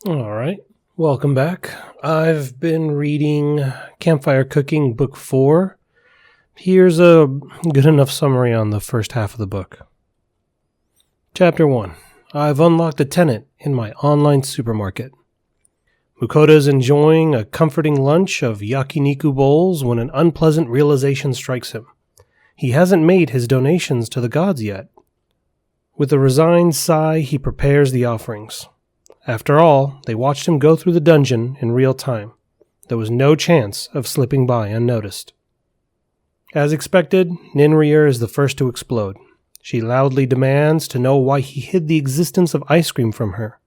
All right, welcome back. I've been reading Campfire Cooking, Book 4. Here's a good enough summary on the first half of the book. Chapter 1. I've unlocked a tenant in my online supermarket. Mukota's enjoying a comforting lunch of yakiniku bowls when an unpleasant realization strikes him. He hasn't made his donations to the gods yet. With a resigned sigh, he prepares the offerings. After all, they watched him go through the dungeon in real time. There was no chance of slipping by unnoticed. As expected, Ninrier is the first to explode. She loudly demands to know why he hid the existence of ice cream from her.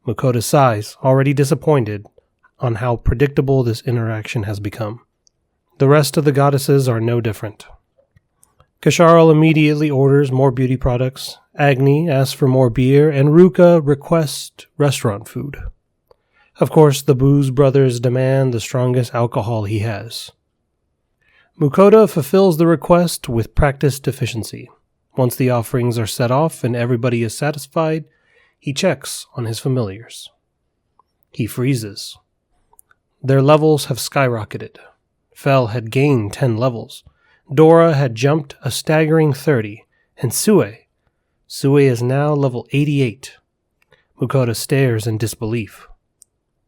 Mukota sighs, already disappointed on how predictable this interaction has become. The rest of the goddesses are no different. Kasharl immediately orders more beauty products, Agni asks for more beer, and Ruka requests restaurant food. Of course, the Booze brothers demand the strongest alcohol he has. Mukota fulfills the request with practiced efficiency. Once the offerings are set off and everybody is satisfied, he checks on his familiars. He freezes. Their levels have skyrocketed. Fel had gained 10 levels. Dora had jumped a staggering 30, and Sue is now level 88. Mukota stares in disbelief.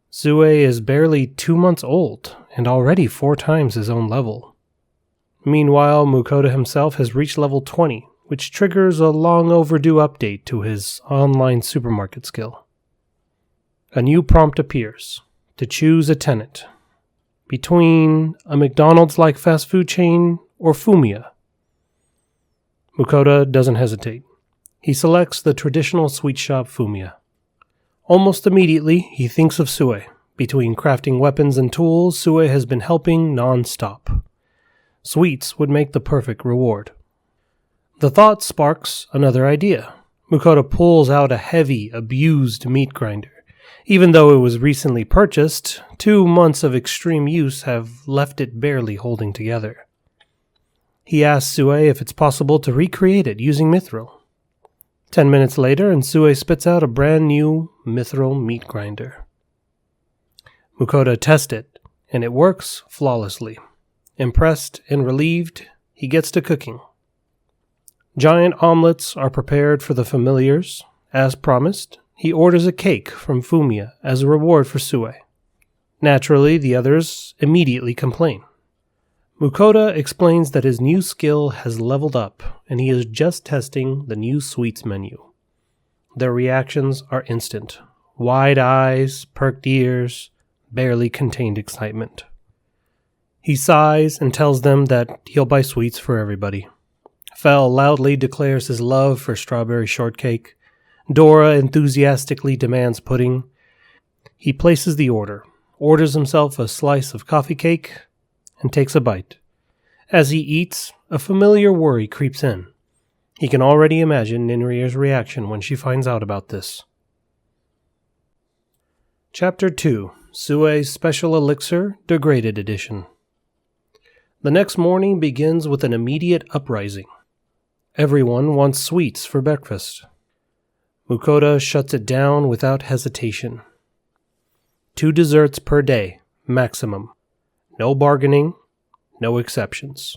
Sue is barely 2 months old, and already 4 times his own level. Meanwhile, Mukota himself has reached level 20, which triggers a long overdue update to his online supermarket skill. A new prompt appears, to choose a tenant. Between a McDonald's-like fast food chain or Fumia. Mukota doesn't hesitate. He selects the traditional sweet shop Fumia. Almost immediately, he thinks of Sue. Between crafting weapons and tools, Sue has been helping non-stop. Sweets would make the perfect reward. The thought sparks another idea. Mukota pulls out a heavy, abused meat grinder. Even though it was recently purchased, 2 months of extreme use have left it barely holding together. He asks Sue if it's possible to recreate it using mithril. 10 minutes later, and Sue spits out a brand new mithril meat grinder. Mukota tests it, and it works flawlessly. Impressed and relieved, he gets to cooking. Giant omelets are prepared for the familiars. As promised, he orders a cake from Fumia as a reward for Sue. Naturally, the others immediately complain. Mukota explains that his new skill has leveled up, and he is just testing the new sweets menu. Their reactions are instant. Wide eyes, perked ears, barely contained excitement. He sighs and tells them that he'll buy sweets for everybody. Fel loudly declares his love for strawberry shortcake. Dora enthusiastically demands pudding. He places the order, orders himself a slice of coffee cake, and takes a bite. As he eats, a familiar worry creeps in. He can already imagine Ninrier's reaction when she finds out about this. Chapter 2. Sue's Special Elixir, Degraded Edition. The next morning begins with an immediate uprising. Everyone wants sweets for breakfast. Mukota shuts it down without hesitation. 2 desserts per day, maximum. No bargaining, no exceptions.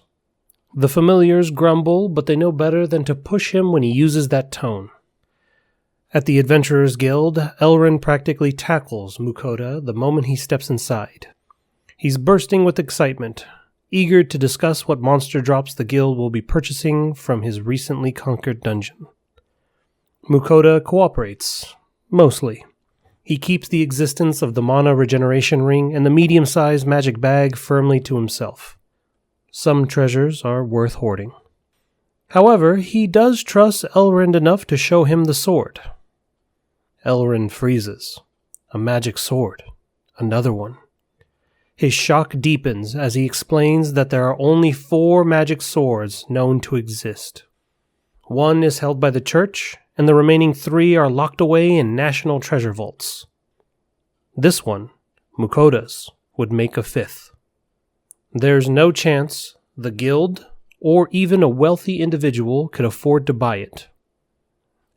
The familiars grumble, but they know better than to push him when he uses that tone. At the Adventurers Guild, Elrin practically tackles Mukota the moment he steps inside. He's bursting with excitement, eager to discuss what monster drops the guild will be purchasing from his recently conquered dungeon. Mukota cooperates, mostly. He keeps the existence of the mana regeneration ring and the medium-sized magic bag firmly to himself. Some treasures are worth hoarding. However, he does trust Elrond enough to show him the sword. Elrond freezes. A magic sword. Another one. His shock deepens as he explains that there are only 4 magic swords known to exist. 1 is held by the church, and the remaining 3 are locked away in national treasure vaults. This one, Mukota's, would make a 5th. There's no chance the guild, or even a wealthy individual, could afford to buy it.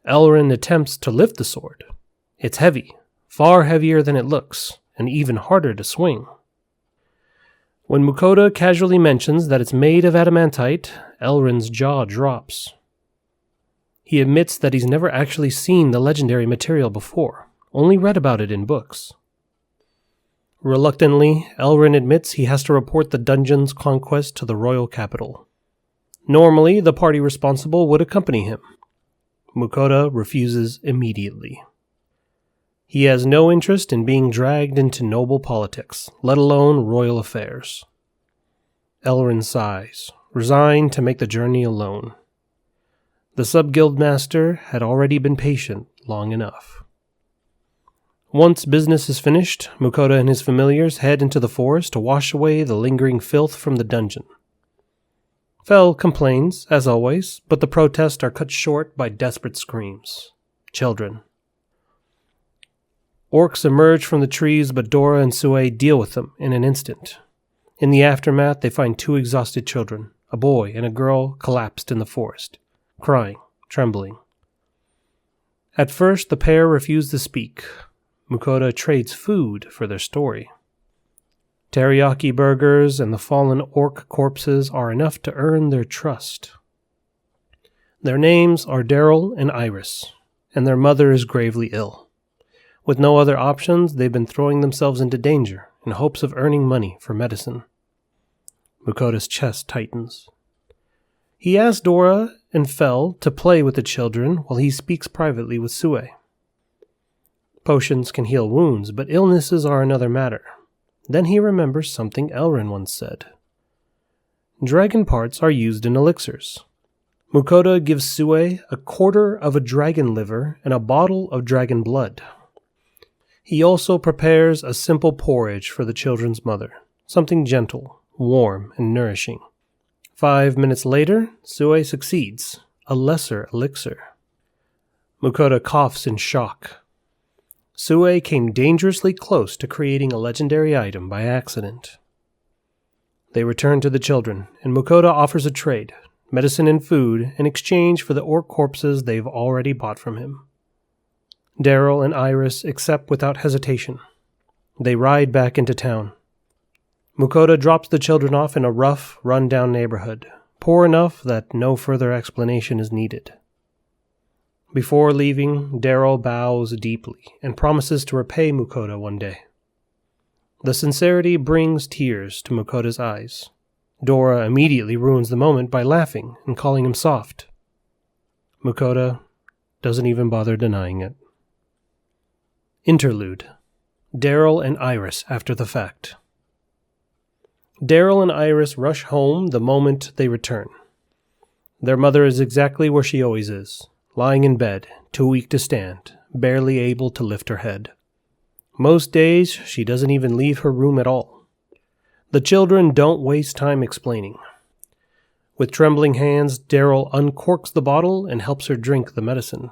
Elrond attempts to lift the sword. It's heavy, far heavier than it looks, and even harder to swing. When Mukoda casually mentions that it's made of adamantite, Elrin's jaw drops. He admits that he's never actually seen the legendary material before, only read about it in books. Reluctantly, Elrin admits he has to report the dungeon's conquest to the royal capital. Normally, the party responsible would accompany him. Mukoda refuses immediately. He has no interest in being dragged into noble politics, let alone royal affairs. Elrin sighs, resigned to make the journey alone. The sub-guildmaster had already been patient long enough. Once business is finished, Mukoda and his familiars head into the forest to wash away the lingering filth from the dungeon. Fel complains, as always, but the protests are cut short by desperate screams. Children. Orcs emerge from the trees, but Dora and Sue deal with them in an instant. In the aftermath, they find two exhausted children, a boy and a girl, collapsed in the forest, crying, trembling. At first, the pair refuse to speak. Mukoda trades food for their story. Teriyaki burgers and the fallen orc corpses are enough to earn their trust. Their names are Daryl and Iris, and their mother is gravely ill. With no other options, they've been throwing themselves into danger in hopes of earning money for medicine. Mukoda's chest tightens. He asks Dora and Fel to play with the children while he speaks privately with Sue. Potions can heal wounds, but illnesses are another matter. Then he remembers something Elrin once said. Dragon parts are used in elixirs. Mukoda gives Sue a quarter of a dragon liver and a bottle of dragon blood. He also prepares a simple porridge for the children's mother, something gentle, warm, and nourishing. 5 minutes later, Sue succeeds, a lesser elixir. Mukoda coughs in shock. Sue came dangerously close to creating a legendary item by accident. They return to the children, and Mukoda offers a trade, medicine and food, in exchange for the orc corpses they've already bought from him. Daryl and Iris accept without hesitation. They ride back into town. Mukoda drops the children off in a rough, run-down neighborhood, poor enough that no further explanation is needed. Before leaving, Daryl bows deeply and promises to repay Mukoda one day. The sincerity brings tears to Mukoda's eyes. Dora immediately ruins the moment by laughing and calling him soft. Mukoda doesn't even bother denying it. Interlude. Daryl and Iris after the fact. Daryl and Iris rush home the moment they return. Their mother is exactly where she always is, lying in bed, too weak to stand, barely able to lift her head. Most days, she doesn't even leave her room at all. The children don't waste time explaining. With trembling hands, Daryl uncorks the bottle and helps her drink the medicine.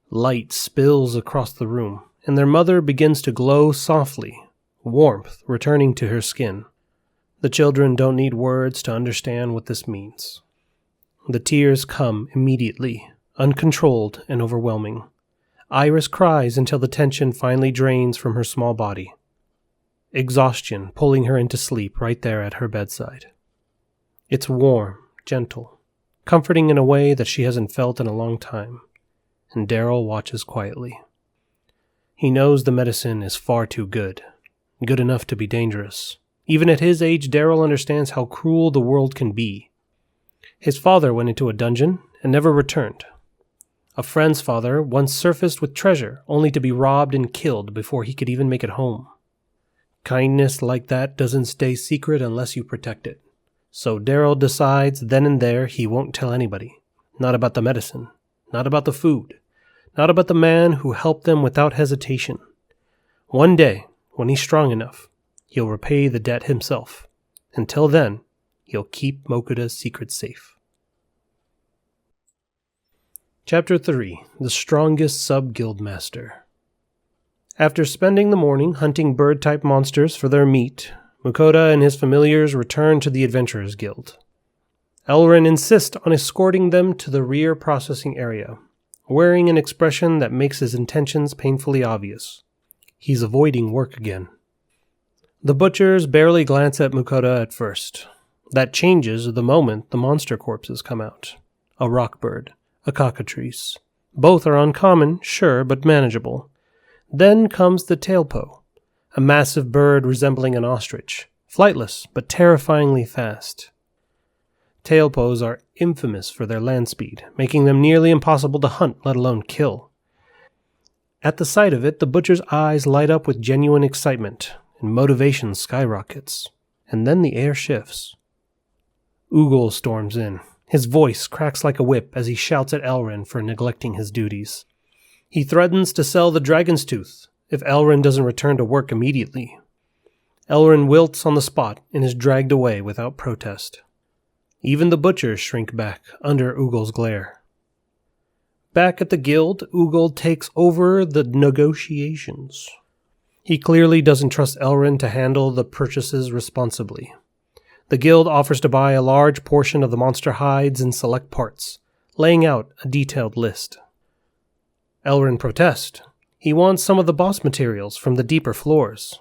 Light spills across the room, and their mother begins to glow softly, warmth returning to her skin. The children don't need words to understand what this means. The tears come immediately, uncontrolled and overwhelming. Iris cries until the tension finally drains from her small body. Exhaustion pulling her into sleep right there at her bedside. It's warm, gentle, comforting in a way that she hasn't felt in a long time, and Daryl watches quietly. He knows the medicine is far too good enough to be dangerous. Even at his age, Daryl understands how cruel the world can be. His father went into a dungeon and never returned. A friend's father once surfaced with treasure, only to be robbed and killed before he could even make it home. Kindness like that doesn't stay secret unless you protect it. So Daryl decides then and there he won't tell anybody. Not about the medicine, not about the food, not about the man who helped them without hesitation. One day, when he's strong enough, he'll repay the debt himself. Until then, he'll keep Mukoda's secret safe. Chapter 3. The Strongest Sub-Guildmaster. After spending the morning hunting bird-type monsters for their meat, Mukoda and his familiars return to the Adventurers Guild. Elrin insists on escorting them to the rear processing area, wearing an expression that makes his intentions painfully obvious. He's avoiding work again. The butchers barely glance at Mukoda at first. That changes the moment the monster corpses come out. A rockbird, a cockatrice. Both are uncommon, sure, but manageable. Then comes the tailpo, a massive bird resembling an ostrich, flightless but terrifyingly fast. Tailpos are infamous for their land speed, making them nearly impossible to hunt, let alone kill. At the sight of it, the butcher's eyes light up with genuine excitement, and motivation skyrockets. And then the air shifts. Ugol storms in. His voice cracks like a whip as he shouts at Elrin for neglecting his duties. He threatens to sell the dragon's tooth if Elrin doesn't return to work immediately. Elrin wilts on the spot and is dragged away without protest. Even the butchers shrink back under Ugol's glare. Back at the guild, Ugol takes over the negotiations. He clearly doesn't trust Elrin to handle the purchases responsibly. The guild offers to buy a large portion of the monster hides and select parts, laying out a detailed list. Elrin protests. He wants some of the boss materials from the deeper floors.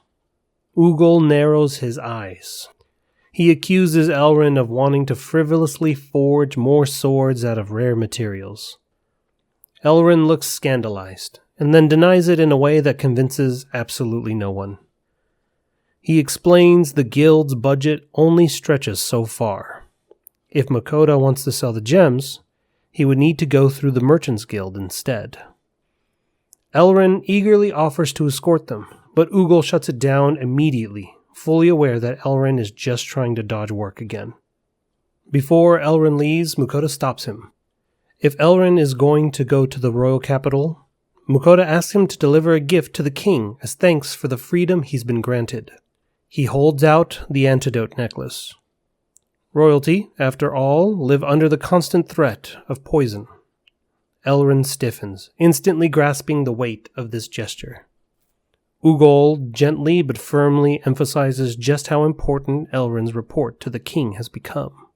Ugol narrows his eyes. He accuses Elrin of wanting to frivolously forge more swords out of rare materials. Elrin looks scandalized, and then denies it in a way that convinces absolutely no one. He explains the guild's budget only stretches so far. If Mukoda wants to sell the gems, he would need to go through the Merchants Guild instead. Elrin eagerly offers to escort them, but Ugol shuts it down immediately, fully aware that Elrin is just trying to dodge work again. Before Elrin leaves, Mukoda stops him. If Elrin is going to go to the royal capital, Mukoda asks him to deliver a gift to the king as thanks for the freedom he's been granted. He holds out the antidote necklace. Royalty, after all, live under the constant threat of poison. Elrin stiffens, instantly grasping the weight of this gesture. Ugol gently but firmly emphasizes just how important Elrin's report to the king has become.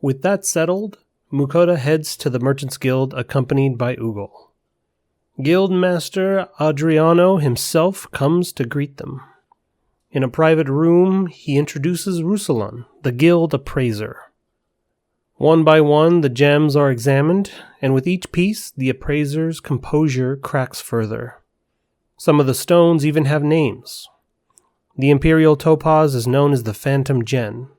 With that settled, Mukoda heads to the Merchants Guild accompanied by Ugol. Guildmaster Adriano himself comes to greet them. In a private room, he introduces Ruslan, the guild appraiser. One by one, the gems are examined, and with each piece, the appraiser's composure cracks further. Some of the stones even have names. The imperial topaz is known as the Phantom Gem,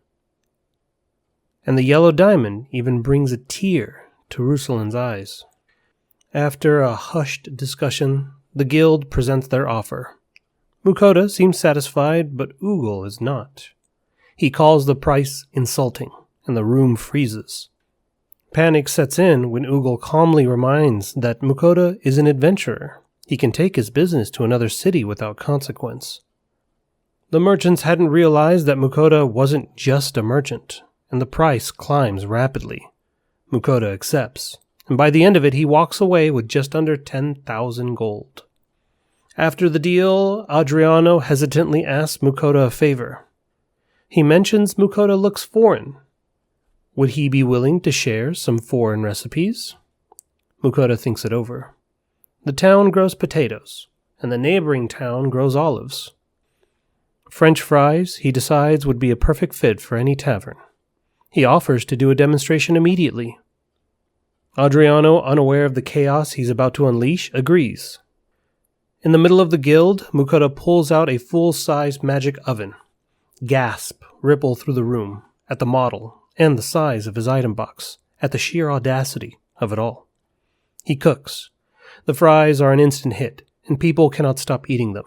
and the yellow diamond even brings a tear to Ruslan's eyes. After a hushed discussion, the guild presents their offer. Mukoda seems satisfied, but Ugol is not. He calls the price insulting, and the room freezes. Panic sets in when Ugol calmly reminds that Mukoda is an adventurer. He can take his business to another city without consequence. The merchants hadn't realized that Mukoda wasn't just a merchant, and the price climbs rapidly. Mukoda accepts, and by the end of it he walks away with just under 10,000 gold. After the deal, Adriano hesitantly asks Mukoda a favor. He mentions Mukoda looks foreign. Would he be willing to share some foreign recipes? Mukoda thinks it over. The town grows potatoes, and the neighboring town grows olives. French fries, he decides, would be a perfect fit for any tavern. He offers to do a demonstration immediately. Adriano, unaware of the chaos he's about to unleash, agrees. In the middle of the guild, Mukoda pulls out a full-sized magic oven. Gasp ripple through the room at the model and the size of his item box, at the sheer audacity of it all. He cooks. The fries are an instant hit, and people cannot stop eating them.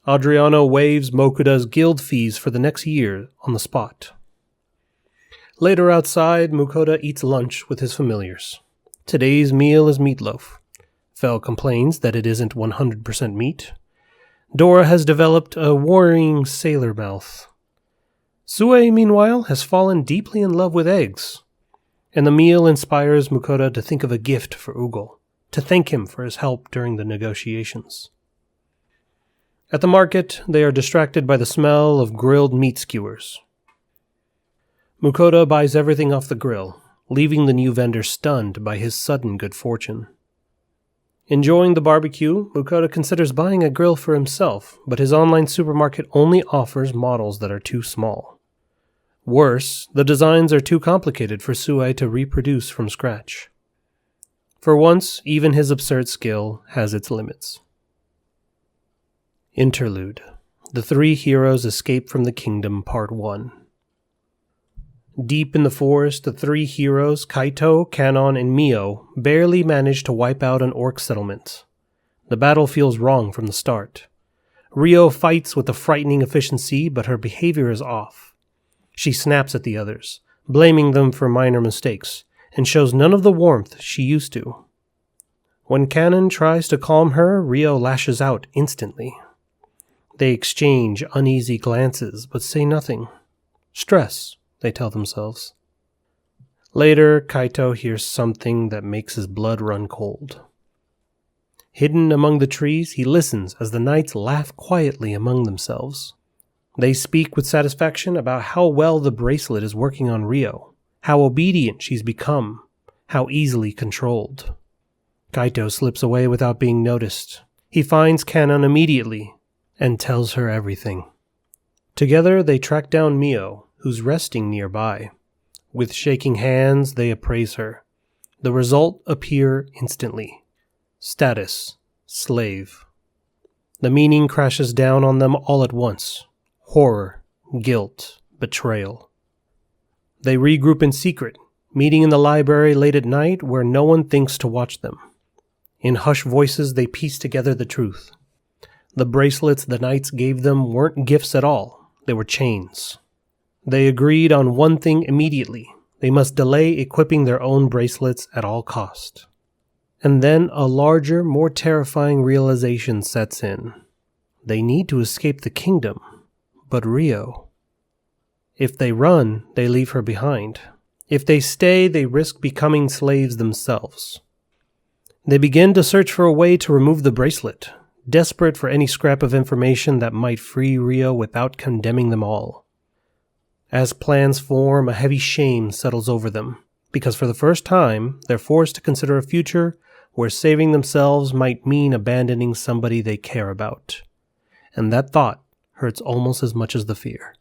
Adriano waives Mukoda's guild fees for the next year on the spot. Later outside, Mukoda eats lunch with his familiars. Today's meal is meatloaf. Fel complains that it isn't 100% meat. Dora has developed a worrying sailor mouth. Sue, meanwhile, has fallen deeply in love with eggs. And the meal inspires Mukoda to think of a gift for Ugol, to thank him for his help during the negotiations. At the market, they are distracted by the smell of grilled meat skewers. Mukoda buys everything off the grill, leaving the new vendor stunned by his sudden good fortune. Enjoying the barbecue, Mukoda considers buying a grill for himself, but his online supermarket only offers models that are too small. Worse, the designs are too complicated for Sue to reproduce from scratch. For once, even his absurd skill has its limits. Interlude. The Three Heroes Escape from the Kingdom, Part 1. Deep in the forest, the three heroes, Kaito, Kanon, and Mio, barely manage to wipe out an orc settlement. The battle feels wrong from the start. Rio fights with a frightening efficiency, but her behavior is off. She snaps at the others, blaming them for minor mistakes, and shows none of the warmth she used to. When Kanon tries to calm her, Rio lashes out instantly. They exchange uneasy glances, but say nothing. Stress, they tell themselves. Later, Kaito hears something that makes his blood run cold. Hidden among the trees, he listens as the knights laugh quietly among themselves. They speak with satisfaction about how well the bracelet is working on Rio, how obedient she's become, how easily controlled. Kaito slips away without being noticed. He finds Kanon immediately and tells her everything. Together, they track down Mio, who's resting nearby. With shaking hands, they appraise her. The result appears instantly. Status: slave. The meaning crashes down on them all at once. Horror, guilt, betrayal. They regroup in secret, meeting in the library late at night where no one thinks to watch them. In hushed voices, they piece together the truth. The bracelets the knights gave them weren't gifts at all. They were chains. They agreed on one thing immediately. They must delay equipping their own bracelets at all cost. And then a larger, more terrifying realization sets in. They need to escape the kingdom. But Rio. If they run, they leave her behind. If they stay, they risk becoming slaves themselves. They begin to search for a way to remove the bracelet, desperate for any scrap of information that might free Rio without condemning them all. As plans form, a heavy shame settles over them, because for the first time, they're forced to consider a future where saving themselves might mean abandoning somebody they care about. And that thought hurts almost as much as the fear.